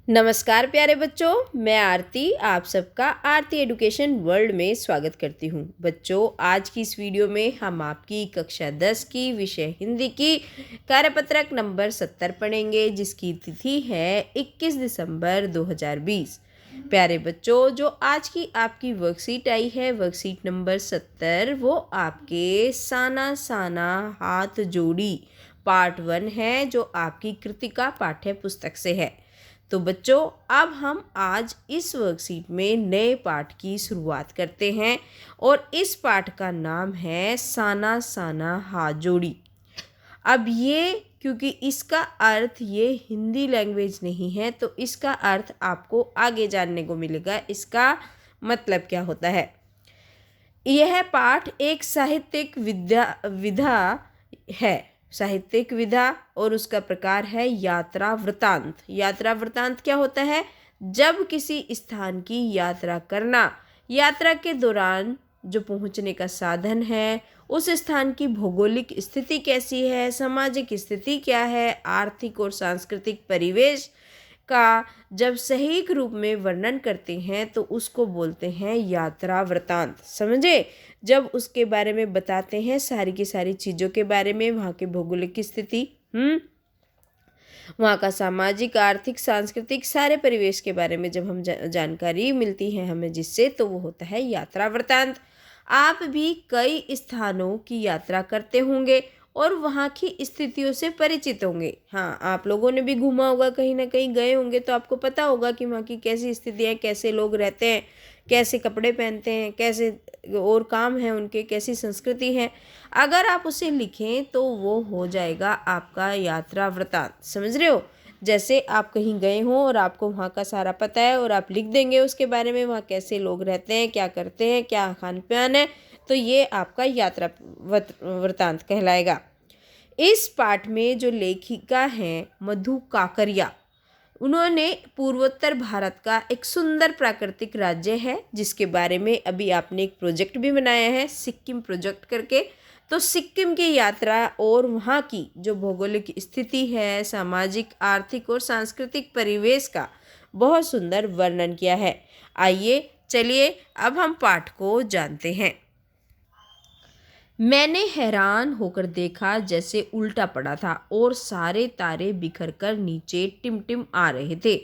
नमस्कार प्यारे बच्चों, मैं आरती आप सबका आरती एजुकेशन वर्ल्ड में स्वागत करती हूँ। बच्चों, आज की इस वीडियो में हम आपकी कक्षा 10 की विषय हिंदी की कार्यपत्रक नंबर 70 पढ़ेंगे, जिसकी तिथि है 21 दिसंबर 2020। प्यारे बच्चों, जो आज की आपकी वर्कशीट आई है, वर्कशीट नंबर 70, वो आपके साना साना हाथ जोड़ी पार्ट 1 है, जो आपकी कृतिका पाठ्य पुस्तक से है। तो बच्चों, अब हम आज इस वर्कशीट में नए पाठ की शुरुआत करते हैं और इस पाठ का नाम है साना साना हाथ जोड़ी। अब ये क्योंकि इसका अर्थ ये हिंदी लैंग्वेज नहीं है, तो इसका अर्थ आपको आगे जानने को मिलेगा। इसका मतलब क्या होता है। यह पाठ एक साहित्यिक विधा है, साहित्यिक विधा, और उसका प्रकार है यात्रा वृतांत। यात्रा वृतांत क्या होता है? जब किसी स्थान की यात्रा करना, यात्रा के दौरान जो पहुंचने का साधन है, उस स्थान की भौगोलिक स्थिति कैसी है, सामाजिक स्थिति क्या है, आर्थिक और सांस्कृतिक परिवेश का जब सही रूप में वर्णन करते हैं तो उसको बोलते हैं यात्रा वृतांत। समझे? जब उसके बारे में बताते हैं, सारी की सारी चीज़ों के बारे में, वहाँ के भौगोलिक स्थिति, वहाँ का सामाजिक आर्थिक सांस्कृतिक सारे परिवेश के बारे में जब हम जानकारी मिलती है हमें जिससे, तो वो होता है यात्रा वृतांत। आप भी कई स्थानों की यात्रा करते होंगे और वहाँ की स्थितियों से परिचित होंगे। हाँ, आप लोगों ने भी घूमा होगा, कहीं ना कहीं गए होंगे, तो आपको पता होगा कि वहाँ की कैसी स्थिति है, कैसे लोग रहते हैं, कैसे कपड़े पहनते हैं, कैसे और काम है उनके, कैसी संस्कृति है। अगर आप उसे लिखें तो वो हो जाएगा आपका यात्रा वृतांत। समझ रहे हो? जैसे आप कहीं गए हो और आपको वहाँ का सारा पता है और आप लिख देंगे उसके बारे में, वहाँ कैसे लोग रहते हैं, क्या करते हैं, क्या खान पान है, तो ये आपका यात्रा वृतांत कहलाएगा। इस पाठ में जो लेखिका हैं मधु काकरिया, उन्होंने पूर्वोत्तर भारत का एक सुंदर प्राकृतिक राज्य है जिसके बारे में अभी आपने एक प्रोजेक्ट भी बनाया है, सिक्किम प्रोजेक्ट करके। तो सिक्किम की यात्रा और वहाँ की जो भौगोलिक स्थिति है, सामाजिक आर्थिक और सांस्कृतिक परिवेश का बहुत सुंदर वर्णन किया है। आइए चलिए अब हम पाठ को जानते हैं। मैंने हैरान होकर देखा जैसे उल्टा पड़ा था और सारे तारे बिखर कर नीचे टिमटिम आ रहे थे।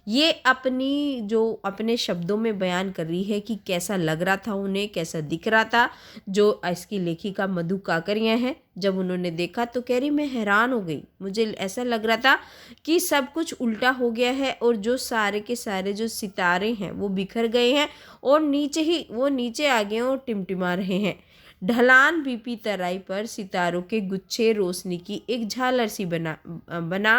ये अपने शब्दों में बयान कर रही है कि कैसा लग रहा था उन्हें, कैसा दिख रहा था। जो इसकी लेखिका मधु काकरिया हैं, जब उन्होंने देखा तो कह रही मैं हैरान हो गई, मुझे ऐसा लग रहा था कि सब कुछ उल्टा हो गया है और जो सारे के सारे जो सितारे हैं वो बिखर गए हैं और नीचे आ गए और टिमटिमा रहे हैं। ढलान बीपी तराई पर सितारों के गुच्छे रोशनी की एक झालर सी बना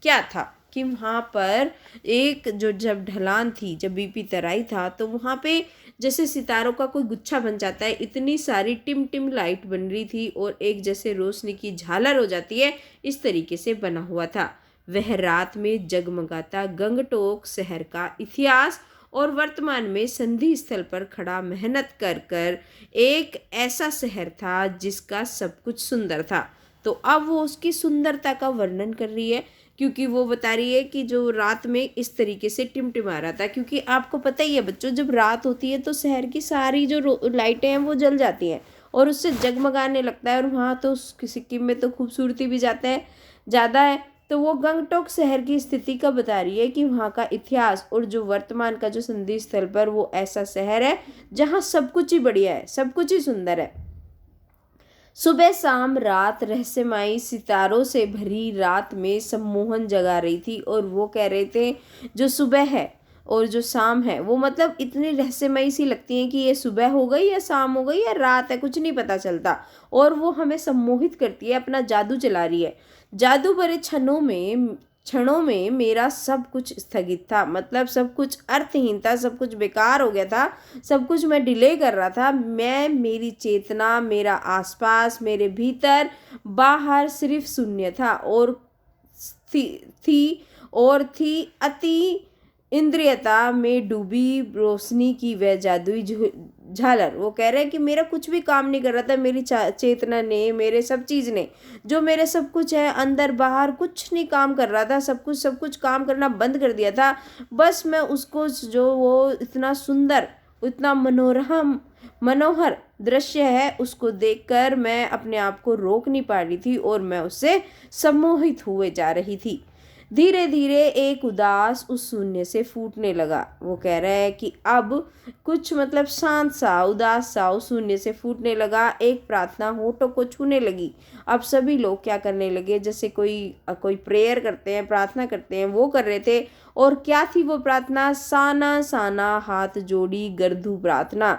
क्या था कि वहाँ पर एक जो जब ढलान थी, जब बीपी तराई था, तो वहाँ पे जैसे सितारों का कोई गुच्छा बन जाता है, इतनी सारी टिम टिम लाइट बन रही थी और एक जैसे रोशनी की झालर हो जाती है, इस तरीके से बना हुआ था। वह रात में जगमगाता गंगटोक शहर का इतिहास और वर्तमान में संधि स्थल पर खड़ा मेहनत कर कर एक ऐसा शहर था जिसका सब कुछ सुंदर था। तो अब वो उसकी सुंदरता का वर्णन कर रही है, क्योंकि वो बता रही है कि जो रात में इस तरीके से टिमटिमा रहा था। क्योंकि आपको पता ही है बच्चों, जब रात होती है तो शहर की सारी जो लाइटें हैं वो जल जाती हैं और उससे जगमगाने लगता है, और वहाँ तो सिक्किम में तो खूबसूरती भी ज़्यादा है। तो वो गंगटोक शहर की स्थिति का बता रही है कि वहाँ का इतिहास और जो वर्तमान का जो संधि स्थल पर वो ऐसा शहर है जहाँ सब कुछ ही बढ़िया है, सब कुछ ही सुंदर है। सुबह शाम रात रहस्यमयी सितारों से भरी रात में सम्मोहन जगा रही थी, और वो कह रहे थे जो सुबह है और जो शाम है वो मतलब इतनी रहस्यमयी सी लगती है कि ये सुबह हो गई या शाम हो गई या रात है, कुछ नहीं पता चलता, और वो हमें सम्मोहित करती है, अपना जादू चला रही है। जादू भरे क्षणों में मेरा सब कुछ स्थगित था, मतलब सब कुछ अर्थहीन था, सब कुछ बेकार हो गया था, सब कुछ मैं डिले कर रहा था। मेरी चेतना, मेरा आसपास, मेरे भीतर बाहर सिर्फ शून्य था और थी अति इंद्रियता में डूबी रोशनी की वह जादुई झालर। वो कह रहे हैं कि मेरा कुछ भी काम नहीं कर रहा था, मेरी चेतना ने, मेरे सब चीज़ ने, जो मेरे सब कुछ है अंदर बाहर कुछ नहीं काम कर रहा था, सब कुछ काम करना बंद कर दिया था। बस मैं उसको जो वो इतना सुंदर, इतना मनोहर दृश्य है उसको देखकर मैं अपने आप को रोक नहीं पा रही थी और मैं उससे सम्मोहित हुए जा रही थी। धीरे धीरे एक उदास उस शून्य से फूटने लगा। वो कह रहा है कि अब कुछ मतलब शांत सा, उदास सा उस शून्य से फूटने लगा। एक प्रार्थना होठों को छूने लगी। अब सभी लोग क्या करने लगे, जैसे कोई प्रेयर करते हैं, प्रार्थना करते हैं, वो कर रहे थे। और क्या थी वो प्रार्थना? साना साना हाथ जोड़ी गर्दू प्रार्थना,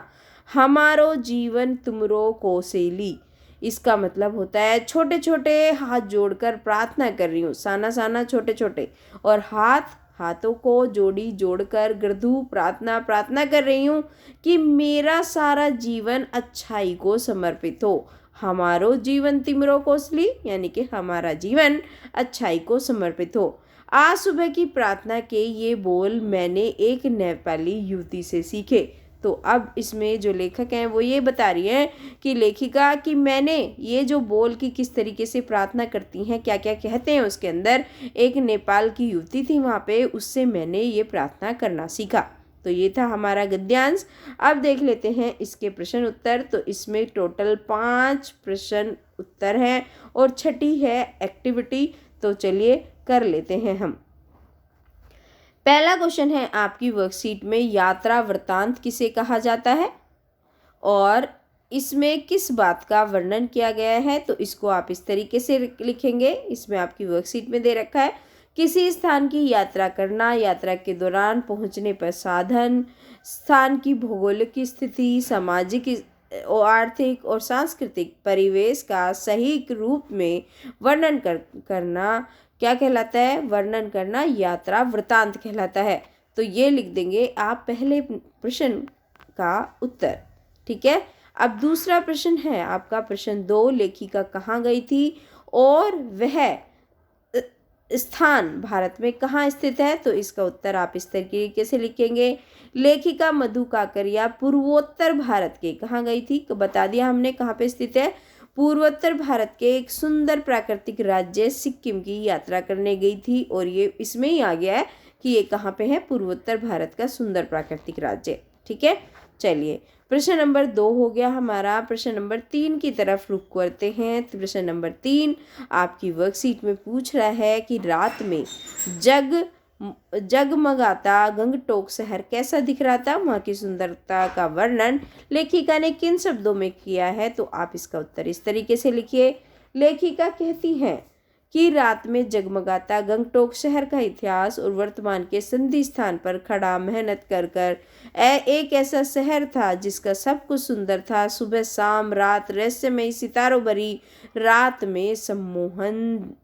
हमारो जीवन तुमरो कोसेली। इसका मतलब होता है छोटे छोटे हाथ जोड़कर प्रार्थना कर रही हूँ, साना साना छोटे छोटे, और हाथों को जोड़कर गर्दू प्रार्थना कर रही हूँ कि मेरा सारा जीवन अच्छाई को समर्पित हो। हमारो जीवन तिमरो कोसली, यानी कि हमारा जीवन अच्छाई को समर्पित हो। आज सुबह की प्रार्थना के ये बोल मैंने एक नेपाली युवती से सीखे। तो अब इसमें जो लेखक हैं वो ये बता रही हैं कि लेखिका कि मैंने ये जो बोल की किस तरीके से प्रार्थना करती हैं, क्या क्या कहते हैं उसके अंदर, एक नेपाल की युवती थी वहाँ पे, उससे मैंने ये प्रार्थना करना सीखा। तो ये था हमारा गद्यांश। अब देख लेते हैं इसके प्रश्न उत्तर। तो इसमें टोटल 5 प्रश्न उत्तर हैं और 6ठी है एक्टिविटी। तो चलिए कर लेते हैं हम। पहला क्वेश्चन है आपकी वर्कशीट में, यात्रा वृत्तांत किसे कहा जाता है और इसमें किस बात का वर्णन किया गया है। तो इसको आप इस तरीके से लिखेंगे, इसमें आपकी वर्कशीट में दे रखा है। किसी स्थान की यात्रा करना, यात्रा के दौरान पहुंचने पर साधन, स्थान की भौगोलिक स्थिति, सामाजिक और आर्थिक और सांस्कृतिक परिवेश का सही रूप में वर्णन करना क्या कहलाता है? वर्णन करना यात्रा वृत्तांत कहलाता है। तो ये लिख देंगे आप पहले प्रश्न का उत्तर। ठीक है। अब दूसरा प्रश्न है आपका प्रश्न 2, लेखिका कहाँ गई थी और वह स्थान भारत में कहाँ स्थित है। तो इसका उत्तर आप इस तरीके से लिखेंगे, लेखिका मधु काकरिया पूर्वोत्तर भारत के कहाँ गई थी। तो बता दिया हमने कहाँ पे स्थित है, पूर्वोत्तर भारत के एक सुंदर प्राकृतिक राज्य सिक्किम की यात्रा करने गई थी। और ये इसमें ही आ गया है कि ये कहाँ पे है, पूर्वोत्तर भारत का सुंदर प्राकृतिक राज्य। ठीक है। चलिए प्रश्न नंबर 2 हो गया हमारा। प्रश्न नंबर 3 की तरफ रुख करते हैं। तो प्रश्न नंबर 3 आपकी वर्कशीट में पूछ रहा है कि रात में जगमगाता गंगटोक शहर कैसा दिख रहा था, वहाँ की सुंदरता का वर्णन लेखिका ने किन शब्दों में किया है। तो आप इसका उत्तर इस तरीके से लिखिए। लेखिका कहती हैं कि रात में जगमगाता गंगटोक शहर का इतिहास और वर्तमान के संधि स्थान पर खड़ा मेहनत कर एक ऐसा शहर था जिसका सब कुछ सुंदर था। सुबह शाम रात रहस्यमयी सितारों भरी रात में सम्मोहन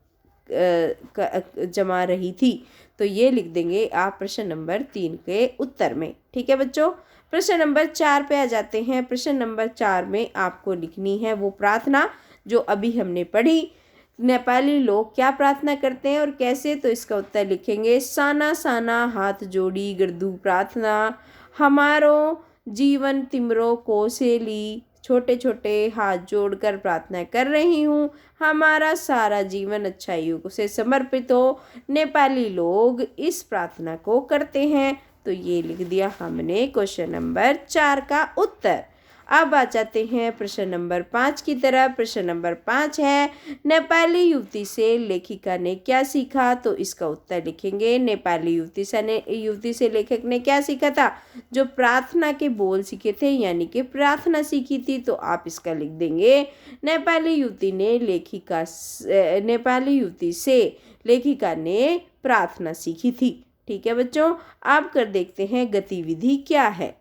जमा रही थी। तो ये लिख देंगे आप प्रश्न नंबर 3 के उत्तर में। ठीक है बच्चों। प्रश्न नंबर 4 पे आ जाते हैं। प्रश्न नंबर 4 में आपको लिखनी है वो प्रार्थना जो अभी हमने पढ़ी। नेपाली लोग क्या प्रार्थना करते हैं और कैसे। तो इसका उत्तर लिखेंगे, साना साना हाथ जोड़ी गर्दू प्रार्थना, हमारो जीवन तिमरो कोसेली, छोटे छोटे हाथ जोड़कर प्रार्थना कर रही हूँ, हमारा सारा जीवन अच्छाइयों से समर्पित हो। नेपाली लोग इस प्रार्थना को करते हैं। तो ये लिख दिया हमने क्वेश्चन नंबर 4 का उत्तर। अब आ जाते हैं प्रश्न नंबर 5 की तरफ। प्रश्न नंबर 5 है, नेपाली युवती से लेखिका ने क्या सीखा। तो इसका उत्तर लिखेंगे, नेपाली युवती से लेखक ने क्या सीखा था, जो प्रार्थना के बोल सीखे थे, यानी कि प्रार्थना सीखी थी। तो आप इसका लिख देंगे, नेपाली युवती से लेखिका ने प्रार्थना सीखी थी। ठीक है बच्चों। अब कर देखते हैं गतिविधि क्या है।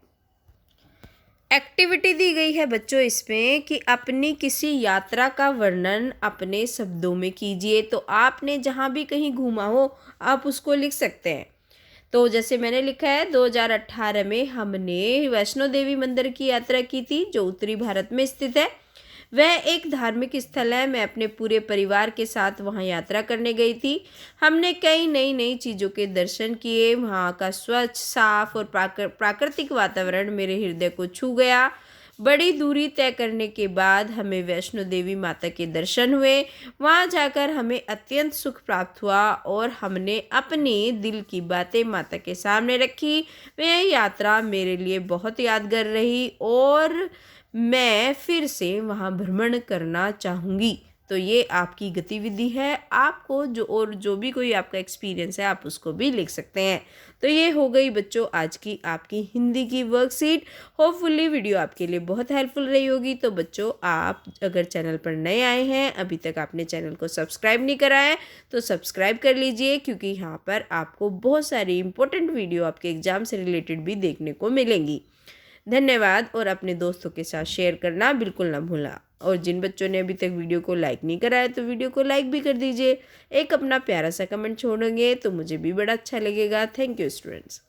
एक्टिविटी दी गई है बच्चों इसमें कि अपनी किसी यात्रा का वर्णन अपने शब्दों में कीजिए। तो आपने जहाँ भी कहीं घूमा हो आप उसको लिख सकते हैं। तो जैसे मैंने लिखा है 2018 में हमने वैष्णो देवी मंदिर की यात्रा की थी जो उत्तरी भारत में स्थित है। वह एक धार्मिक स्थल है। मैं अपने पूरे परिवार के साथ वहाँ यात्रा करने गई थी। हमने कई नई नई चीज़ों के दर्शन किए। वहाँ का स्वच्छ, साफ और प्राकृतिक वातावरण मेरे हृदय को छू गया। बड़ी दूरी तय करने के बाद हमें वैष्णो देवी माता के दर्शन हुए। वहाँ जाकर हमें अत्यंत सुख प्राप्त हुआ और हमने अपने दिल की बातें माता के सामने रखी। वह यात्रा मेरे लिए बहुत यादगार रही और मैं फिर से वहाँ भ्रमण करना चाहूँगी। तो ये आपकी गतिविधि है, आपको जो भी कोई आपका एक्सपीरियंस है आप उसको भी लिख सकते हैं। तो ये हो गई बच्चों आज की आपकी हिंदी की वर्कशीट। होपफुली वीडियो आपके लिए बहुत हेल्पफुल रही होगी। तो बच्चों, आप अगर चैनल पर नए आए हैं, अभी तक आपने चैनल को सब्सक्राइब नहीं करा है तो सब्सक्राइब कर लीजिए, क्योंकि यहाँ पर आपको बहुत सारी इंपॉर्टेंट वीडियो आपके एग्ज़ाम से रिलेटेड भी देखने को मिलेंगी। धन्यवाद और अपने दोस्तों के साथ शेयर करना बिल्कुल ना भूलना। और जिन बच्चों ने अभी तक वीडियो को लाइक नहीं करा है तो वीडियो को लाइक भी कर दीजिए। एक अपना प्यारा सा कमेंट छोड़ेंगे तो मुझे भी बड़ा अच्छा लगेगा। Thank you students.